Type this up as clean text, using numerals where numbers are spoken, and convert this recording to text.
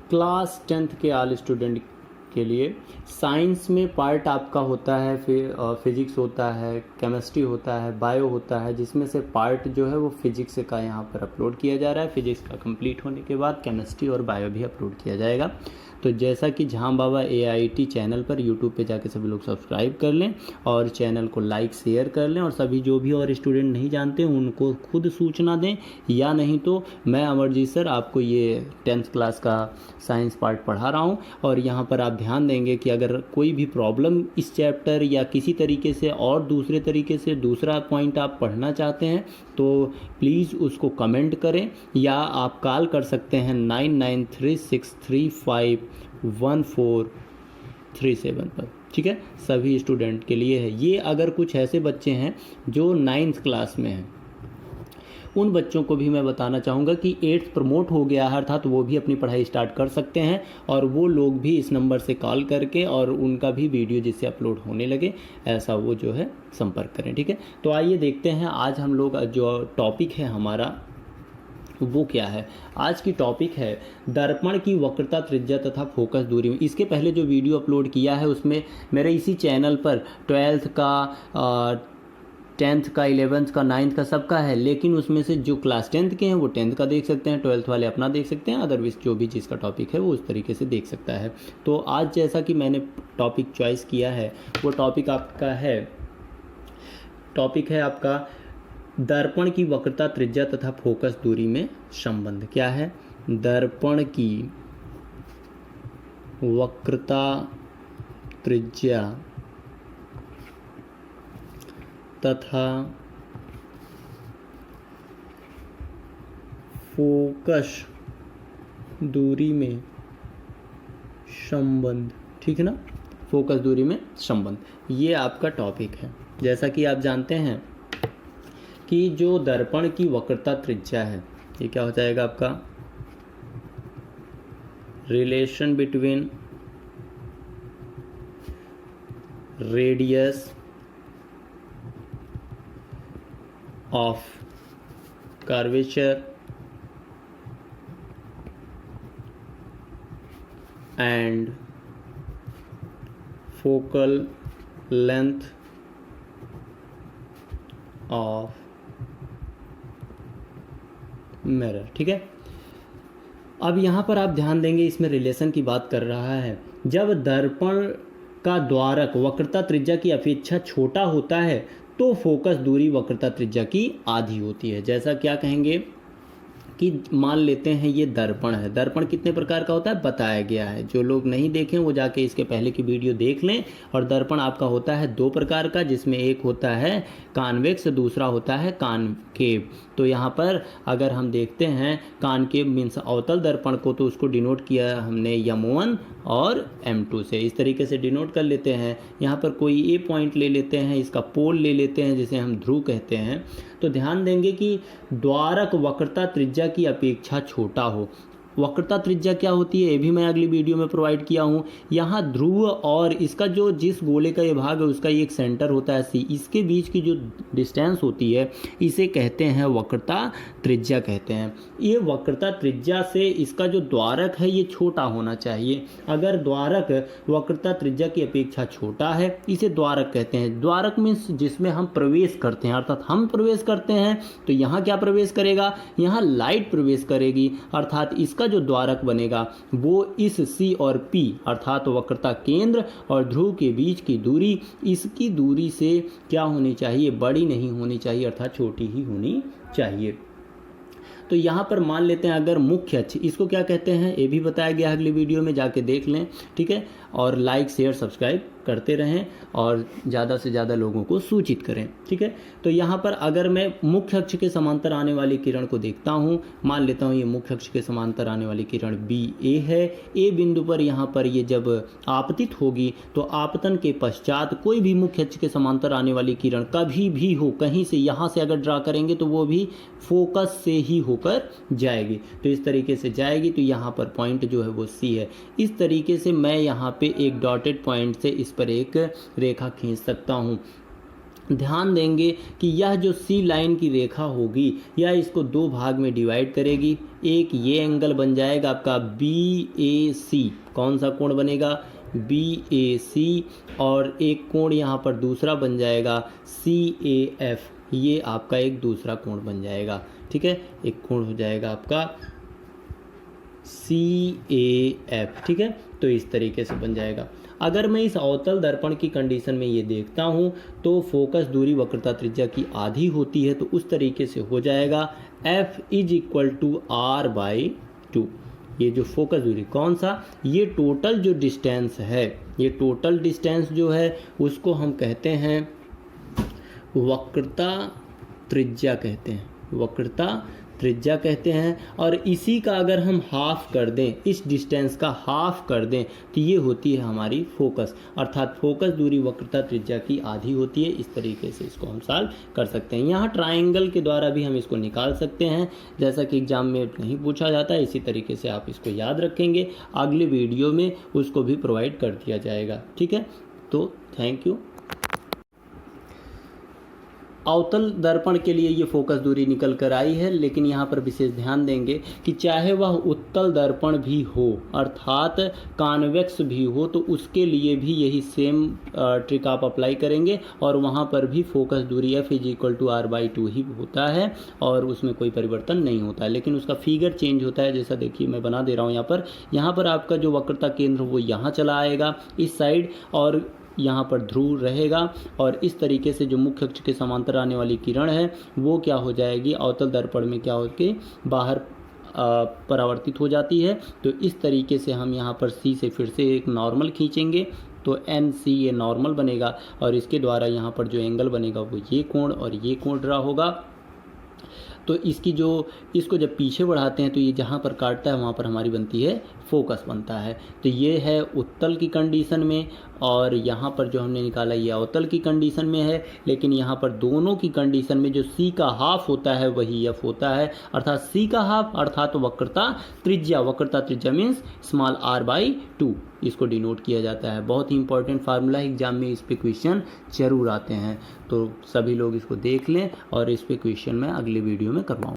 Class 10th के all student के लिए साइंस में पार्ट आपका होता है, फिजिक्स होता है, केमिस्ट्री होता है, बायो होता है, जिसमें से पार्ट जो है वो फिजिक्स का यहाँ पर अपलोड किया जा रहा है। फिजिक्स का कंप्लीट होने के बाद केमिस्ट्री और बायो भी अपलोड किया जाएगा। तो जैसा कि झाम बाबा AIIT चैनल पर यूट्यूब पे जाके सभी लोग सब्सक्राइब कर लें और चैनल को लाइक शेयर कर लें, और सभी जो भी और स्टूडेंट नहीं जानते उनको खुद सूचना दें, या नहीं तो मैं अमरजीत सर आपको ये 10th क्लास का साइंस पार्ट पढ़ा रहा हूँ। और यहाँ पर आप ध्यान देंगे कि अगर कोई भी प्रॉब्लम इस चैप्टर या किसी तरीके से और दूसरे तरीके से दूसरा पॉइंट आप पढ़ना चाहते हैं तो प्लीज़ उसको कमेंट करें, या आप कॉल कर सकते हैं 9936351437 पर। ठीक है, सभी स्टूडेंट के लिए है ये। अगर कुछ ऐसे बच्चे हैं जो 9th क्लास में हैं, उन बच्चों को भी मैं बताना चाहूँगा कि 8th प्रमोट हो गया है, अर्थात वो भी अपनी पढ़ाई स्टार्ट कर सकते हैं, और वो लोग भी इस नंबर से कॉल करके और उनका भी वीडियो जिससे अपलोड होने लगे ऐसा वो जो है संपर्क करें। ठीक है, तो आइए देखते हैं आज हम लोग जो टॉपिक है हमारा वो क्या है। आज की टॉपिक है दर्पण की वक्रता, त्रिज्या तथा फोकस दूरी में। इसके पहले जो वीडियो अपलोड किया है उसमें मेरे इसी चैनल पर 12th का 10th का 11th का 9th का सबका है, लेकिन उसमें से जो क्लास 10th के हैं वो 10th का देख सकते हैं, 12th वाले अपना देख सकते हैं, अदरवाइज जो भी जिसका टॉपिक है वो उस तरीके से देख सकता है। तो आज जैसा कि मैंने टॉपिक चॉइस किया है वो टॉपिक है आपका दर्पण की वक्रता, त्रिज्या तथा फोकस दूरी में संबंध। क्या है? दर्पण की वक्रता, त्रिज्या तथा फोकस दूरी में संबंध। ठीक है ना, फोकस दूरी में संबंध, ये आपका टॉपिक है। जैसा कि आप जानते हैं कि जो दर्पण की वक्रता त्रिज्या है ये क्या हो जाएगा आपका? Relation between radius of curvature and focal length of mirror. ठीक है, अब यहाँ पर आप ध्यान देंगे इसमें रिलेशन की बात कर रहा है। जब दर्पण का द्वारक वक्रता त्रिज्या की अपेक्षा छोटा होता है तो फोकस दूरी वक्रता त्रिज्या की आधी होती है। जैसा क्या कहेंगे कि मान लेते हैं ये दर्पण है। दर्पण कितने प्रकार का होता है बताया गया है, जो लोग नहीं देखें वो जाके इसके पहले की वीडियो देख लें। और दर्पण आपका होता है 2 प्रकार का, जिसमें एक होता है कॉन्वेक्स, दूसरा होता है कॉनकेव। तो यहाँ पर अगर हम देखते हैं कॉनकेव मीन्स अवतल दर्पण को, तो उसको डिनोट किया हमने M1 और M2 से, इस तरीके से डिनोट कर लेते हैं। यहाँ पर कोई ए पॉइंट ले लेते हैं, इसका पोल ले लेते हैं जिसे हम ध्रुव कहते हैं। तो ध्यान देंगे कि द्वारक वक्रता त्रिज्या की अपेक्षा छोटा हो। वक्रता त्रिज्या क्या होती है ये भी मैं अगली वीडियो में प्रोवाइड किया हूँ। यहाँ ध्रुव और इसका जो जिस गोले का ये भाग है उसका ये एक सेंटर होता है C, इसके बीच की जो डिस्टेंस होती है इसे कहते हैं वक्रता त्रिज्या कहते हैं। ये वक्रता त्रिज्या से इसका जो द्वारक है ये छोटा होना चाहिए। अगर द्वारक वक्रता त्रिज्या की अपेक्षा छोटा है इसे द्वारक कहते हैं। द्वारक मीन्स जिसमें हम प्रवेश करते हैं, अर्थात हम प्रवेश करते हैं तो यहाँ क्या प्रवेश करेगा? यहाँ लाइट प्रवेश करेगी, अर्थात इसका जो द्वारक बनेगा वो इस C और P अर्थात वक्रता केंद्र और ध्रुव के बीच की दूरी, इसकी दूरी से क्या होनी चाहिए? बड़ी नहीं होनी चाहिए, अर्थात छोटी ही होनी चाहिए। तो यहाँ पर मान लेते हैं अगर मुख्य अक्ष, इसको क्या कहते हैं ये भी बताया गया अगली वीडियो में, जाके देख लें। ठीक है, और लाइक शेयर सब्सक्राइब करते रहें और ज़्यादा से ज़्यादा लोगों को सूचित करें। ठीक है, तो यहाँ पर अगर मैं मुख्य अक्ष के समांतर आने वाली किरण को देखता हूँ, मान लेता हूँ ये मुख्य अक्ष के समांतर आने वाली किरण BA है। A बिंदु पर यहाँ पर ये जब आपतित होगी तो आपतन के पश्चात कोई भी मुख्य अक्ष के समांतर आने वाली किरण कभी भी हो, कहीं से यहाँ से अगर ड्रा करेंगे तो वो भी फोकस से ही होकर जाएगी। तो इस तरीके से जाएगी, तो यहाँ पर पॉइंट जो है वो C है। इस तरीके से मैं यहाँ पे एक डॉटेड पॉइंट से इस पर एक रेखा खींच सकता हूँ। ध्यान देंगे कि यह जो सी लाइन की रेखा होगी यह इसको दो भाग में डिवाइड करेगी। एक ये एंगल बन जाएगा आपका BAC, कौन सा कोण बनेगा, BAC, और एक कोण यहाँ पर दूसरा बन जाएगा CAF, ये आपका एक दूसरा कोण बन जाएगा। ठीक है, एक कोण हो जाएगा आपका CAF। ठीक है, तो इस तरीके से बन जाएगा। अगर मैं इस अवतल दर्पण की कंडीशन में ये देखता हूँ तो फोकस दूरी वक्रता त्रिज्या की आधी होती है, तो उस तरीके से हो जाएगा F = R/2। ये जो फोकस दूरी कौन सा, ये टोटल जो डिस्टेंस है, ये टोटल डिस्टेंस जो है उसको हम कहते हैं वक्रता त्रिज्या कहते हैं, वक्रता त्रिज्या कहते हैं। और इसी का अगर हम हाफ कर दें, इस डिस्टेंस का हाफ कर दें, तो ये होती है हमारी फोकस, अर्थात फोकस दूरी वक्रता त्रिज्या की आधी होती है। इस तरीके से इसको हम सॉल्व कर सकते हैं। यहाँ ट्रायंगल के द्वारा भी हम इसको निकाल सकते हैं, जैसा कि एग्जाम में नहीं पूछा जाता है। इसी तरीके से आप इसको याद रखेंगे, अगले वीडियो में उसको भी प्रोवाइड कर दिया जाएगा। ठीक है, तो थैंक यू। अवतल दर्पण के लिए ये फोकस दूरी निकल कर आई है, लेकिन यहाँ पर विशेष ध्यान देंगे कि चाहे वह उत्तल दर्पण भी हो, अर्थात कॉन्वेक्स भी हो, तो उसके लिए भी यही सेम ट्रिक आप अप्लाई करेंगे और वहाँ पर भी फोकस दूरी F = R/2 ही होता है और उसमें कोई परिवर्तन नहीं होता है, लेकिन उसका फिगर चेंज होता है। जैसा देखिए मैं बना दे रहा हूँ यहाँ पर आपका जो वक्रता केंद्र वो यहाँ चला आएगा इस साइड, और यहाँ पर ध्रुव रहेगा, और इस तरीके से जो मुख्य अक्ष के समांतर आने वाली किरण है वो क्या हो जाएगी, अवतल दर्पण में क्या होके बाहर परावर्तित हो जाती है। तो इस तरीके से हम यहाँ पर C से फिर से एक नॉर्मल खींचेंगे, तो NC ये नॉर्मल बनेगा, और इसके द्वारा यहाँ पर जो एंगल बनेगा वो ये कोण और ये कोण ड्रा होगा। तो इसको जब पीछे बढ़ाते हैं तो ये जहाँ पर काटता है वहाँ पर हमारी बनती है फोकस बनता है। तो ये है उत्तल की कंडीशन में, और यहाँ पर जो हमने निकाला ये अवतल की कंडीशन में है, लेकिन यहाँ पर दोनों की कंडीशन में जो C का हाफ होता है वही F होता है, अर्थात C का हाफ अर्थात वक्रता त्रिज्या मीन्स स्मॉल r/2, इसको डिनोट किया जाता है। बहुत ही इंपॉर्टेंट फार्मूला है, एग्जाम में इस पे क्वेश्चन जरूर आते हैं, तो सभी लोग इसको देख लें और इस पे क्वेश्चन मैं अगले वीडियो में करवाऊँ।